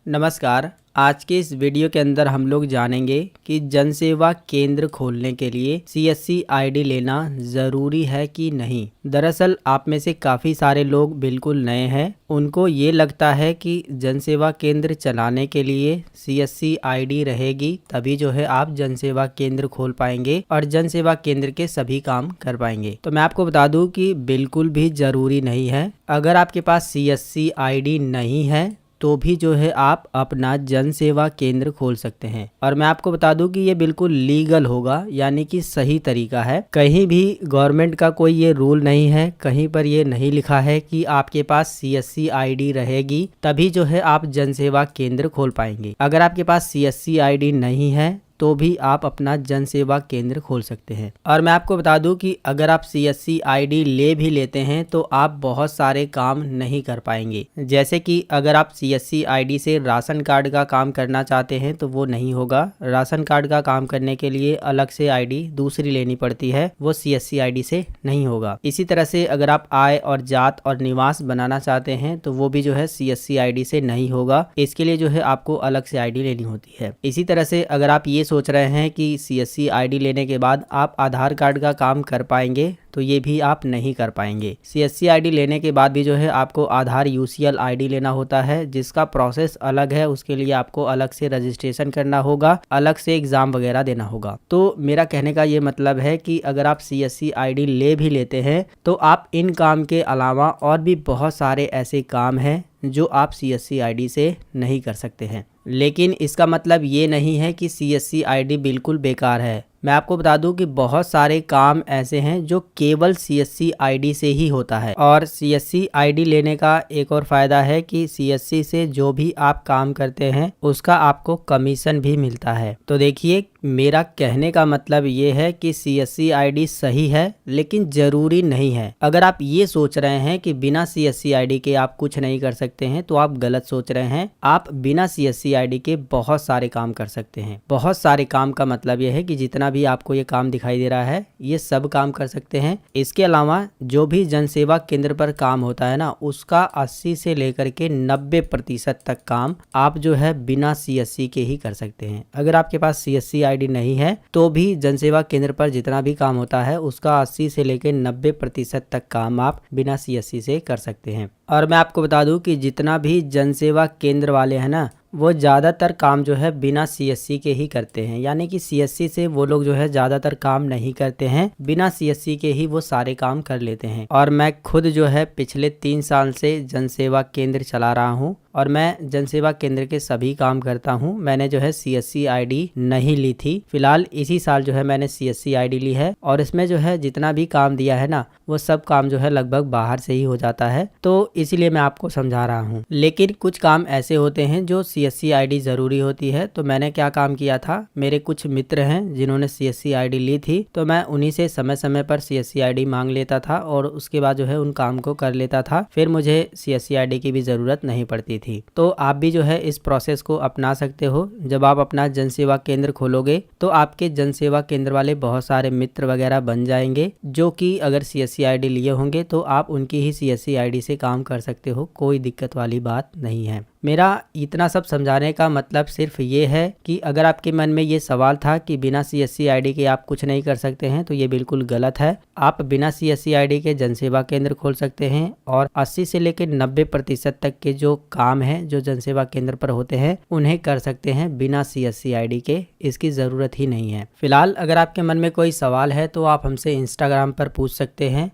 नमस्कार। आज के इस वीडियो के अंदर हम लोग जानेंगे कि जन सेवा केंद्र खोलने के लिए सीएससी आईडी लेना ज़रूरी है कि नहीं। दरअसल आप में से काफ़ी सारे लोग बिल्कुल नए हैं, उनको ये लगता है कि जन सेवा केंद्र चलाने के लिए सीएससी आईडी रहेगी तभी जो है आप जन सेवा केंद्र खोल पाएंगे और जन सेवा केंद्र के सभी काम कर पाएंगे। तो मैं आपको बता दूं कि बिल्कुल भी ज़रूरी नहीं है। अगर आपके पास सीएससी आईडी नहीं है तो भी जो है आप अपना जन सेवा केंद्र खोल सकते हैं। और मैं आपको बता दूं कि ये बिल्कुल लीगल होगा, यानी कि सही तरीका है। कहीं भी गवर्नमेंट का कोई ये रूल नहीं है, कहीं पर ये नहीं लिखा है कि आपके पास सीएससी आईडी रहेगी तभी जो है आप जन सेवा केंद्र खोल पाएंगे। अगर आपके पास सीएससी आईडी नहीं है तो भी आप अपना जन सेवा केंद्र खोल सकते हैं। और मैं आपको बता दूं कि अगर आप सीएससी आईडी ले भी लेते हैं तो आप बहुत सारे काम नहीं कर पाएंगे। जैसे कि अगर आप सीएससी आईडी से राशन कार्ड का काम करना चाहते हैं तो वो नहीं होगा। राशन कार्ड का काम करने के लिए अलग से आईडी दूसरी लेनी पड़ती है, वो सीएससी आईडी से नहीं होगा। इसी तरह से अगर आप आय और जात और निवास बनाना चाहते हैं तो वो भी जो है सीएससी आईडी से नहीं होगा। इसके लिए जो है आपको अलग से आईडी लेनी होती है। इसी तरह से अगर आप ये सोच रहे हैं कि सीएससी आईडी लेने के बाद आप आधार कार्ड का काम कर पाएंगे तो ये भी आप नहीं कर पाएंगे। सीएससी आईडी लेने के बाद भी जो है आपको आधार यूसीएल आईडी लेना होता है, जिसका प्रोसेस अलग है। उसके लिए आपको अलग से रजिस्ट्रेशन करना होगा, अलग से एग्जाम वगैरह देना होगा। तो मेरा कहने का ये मतलब है कि अगर आप सीएससी आईडी ले भी लेते हैं तो आप इन काम के अलावा और भी बहुत सारे ऐसे काम हैं जो आप सीएससी आईडी से नहीं कर सकते हैं। लेकिन इसका मतलब ये नहीं है कि सीएससी आईडी बिल्कुल बेकार है। मैं आपको बता दूं कि बहुत सारे काम ऐसे हैं जो केवल सीएससी आईडी से ही होता है। और सीएससी आईडी लेने का एक और फायदा है कि सीएससी से जो भी आप काम करते हैं उसका आपको कमीशन भी मिलता है। तो देखिए, मेरा कहने का मतलब ये है कि सीएससी आईडी सही है लेकिन ज़रूरी नहीं है। अगर आप ये सोच रहे हैं कि बिना सीएससी आईडी के आप कुछ नहीं कर सकते हैं तो आप गलत सोच रहे हैं। आप बिना सीएससी आईडी के बहुत सारे काम कर सकते हैं। बहुत सारे काम का मतलब ये है कि जितना भी आपको ये काम दिखाई दे रहा है ये सब काम कर सकते हैं। इसके अलावा जो भी जन सेवा केंद्र पर काम होता है ना, उसका 80 से लेकर के 90% तक काम आप जो है बिना सीएससी के ही कर सकते हैं। अगर आपके पास सीएससी आईडी नहीं है तो भी जन सेवा केंद्र पर जितना भी काम होता है उसका 80 से लेकर 90% तक काम आप बिना सीएससी से कर सकते हैं। और मैं आपको बता दूं कि जितना भी जन सेवा केंद्र वाले हैं ना, वो ज़्यादातर काम जो है बिना सीएससी के ही करते हैं। यानी कि सीएससी से वो लोग जो है ज़्यादातर काम नहीं करते हैं, बिना सीएससी के ही वो सारे काम कर लेते हैं। और मैं खुद जो है पिछले 3 साल से जन सेवा केंद्र चला रहा हूँ और मैं जन सेवा केंद्र के सभी काम करता हूँ। मैंने जो है सीएससी आईडी नहीं ली थी। फिलहाल इसी साल जो है मैंने सीएससी आईडी ली है और इसमें जो है जितना भी काम दिया है ना, वो सब काम जो है लगभग बाहर से ही हो जाता है। तो इसीलिए मैं आपको समझा रहा हूँ। लेकिन कुछ काम ऐसे होते हैं जो सीएससी आईडी ज़रूरी होती है। तो मैंने क्या काम किया था, मेरे कुछ मित्र हैं जिन्होंने सीएससी आईडी ली थी, तो मैं उन्हीं से समय समय पर सीएससी आईडी मांग लेता था और उसके बाद जो है उन काम को कर लेता था। फिर मुझे सीएससी आईडी की भी ज़रूरत नहीं पड़ती थी। तो आप भी जो है इस प्रोसेस को अपना सकते हो। जब आप अपना जन सेवा केंद्र खोलोगे तो आपके जन सेवा केंद्र वाले बहुत सारे मित्र वगैरह बन जाएंगे जो कि अगर सीएससी आईडी लिए होंगे तो आप उनकी ही सीएससी आईडी से काम कर सकते हो। कोई दिक्कत वाली बात नहीं है। मेरा इतना सब समझाने का मतलब सिर्फ ये है कि अगर आपके मन में ये सवाल था कि बिना सीएससी आईडी के आप कुछ नहीं कर सकते हैं तो ये बिल्कुल गलत है। आप बिना सीएससी आईडी के जन सेवा केंद्र खोल सकते हैं और 80 से लेकर 90% तक के जो काम हैं जो जन सेवा केंद्र पर होते हैं उन्हें कर सकते हैं बिना सीएससी आईडी के। इसकी ज़रूरत ही नहीं है। फिलहाल अगर आपके मन में कोई सवाल है तो आप हमसे इंस्टाग्राम पर पूछ सकते हैं।